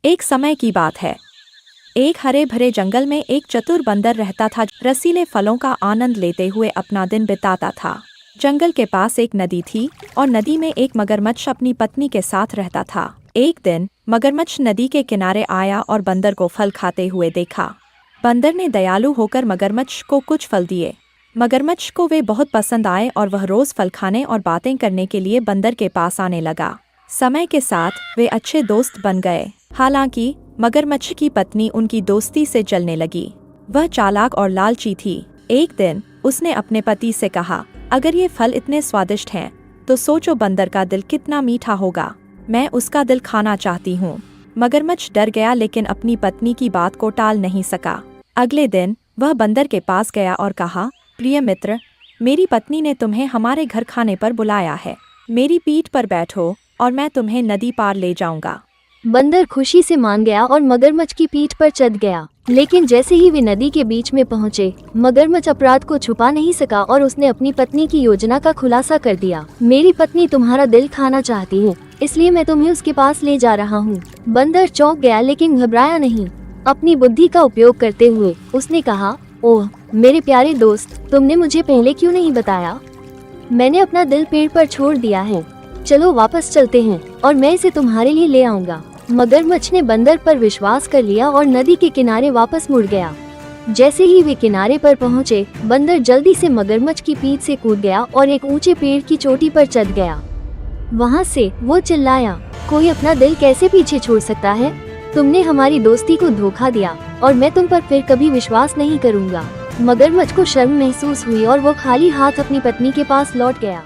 एक समय की बात है। एक हरे भरे जंगल में एक चतुर बंदर रहता था, रसीले फलों का आनंद लेते हुए अपना दिन बिताता था। जंगल के पास एक नदी थी और नदी में एक मगरमच्छ अपनी पत्नी के साथ रहता था। एक दिन मगरमच्छ नदी के किनारे आया और बंदर को फल खाते हुए देखा। बंदर ने दयालु होकर मगरमच्छ को कुछ फल दिए। मगरमच्छ को वे बहुत पसंद आए और वह रोज फल खाने और बातें करने के लिए बंदर के पास आने लगा। समय के साथ वे अच्छे दोस्त बन गए। हालांकि मगरमच्छ की पत्नी उनकी दोस्ती से जलने लगी। वह चालाक और लालची थी। एक दिन उसने अपने पति से कहा, अगर ये फल इतने स्वादिष्ट हैं, तो सोचो बंदर का दिल कितना मीठा होगा। मैं उसका दिल खाना चाहती हूँ। मगरमच्छ डर गया, लेकिन अपनी पत्नी की बात को टाल नहीं सका। अगले दिन वह बंदर के पास गया और कहा, प्रिय मित्र, मेरी पत्नी ने तुम्हें हमारे घर खाने पर बुलाया है। मेरी पीठ पर बैठो और मैं तुम्हें नदी पार ले जाऊंगा। बंदर खुशी से मान गया और मगरमच्छ की पीठ पर चढ़ गया। लेकिन जैसे ही वे नदी के बीच में पहुंचे, मगरमच्छ अपराध को छुपा नहीं सका और उसने अपनी पत्नी की योजना का खुलासा कर दिया। मेरी पत्नी तुम्हारा दिल खाना चाहती है, इसलिए मैं तुम्हें उसके पास ले जा रहा हूँ। बंदर चौंक गया, लेकिन घबराया नहीं। अपनी बुद्धि का उपयोग करते हुए उसने कहा, ओह मेरे प्यारे दोस्त, तुमने मुझे पहले क्यों नहीं बताया? मैंने अपना दिल पेड़ पर छोड़ दिया है। चलो वापस चलते हैं और मैं इसे तुम्हारे लिए ले आऊंगा। मगरमच्छ ने बंदर पर विश्वास कर लिया और नदी के किनारे वापस मुड़ गया। जैसे ही वे किनारे पर पहुंचे, बंदर जल्दी से मगरमच्छ की पीठ से कूद गया और एक ऊंचे पेड़ की चोटी पर चढ़ गया। वहां से वो चिल्लाया, कोई अपना दिल कैसे पीछे छोड़ सकता है? तुमने हमारी दोस्ती को धोखा दिया और मैं तुम पर फिर कभी विश्वास नहीं करूंगा। मगरमच्छ को शर्म महसूस हुई और वो खाली हाथ अपनी पत्नी के पास लौट गया।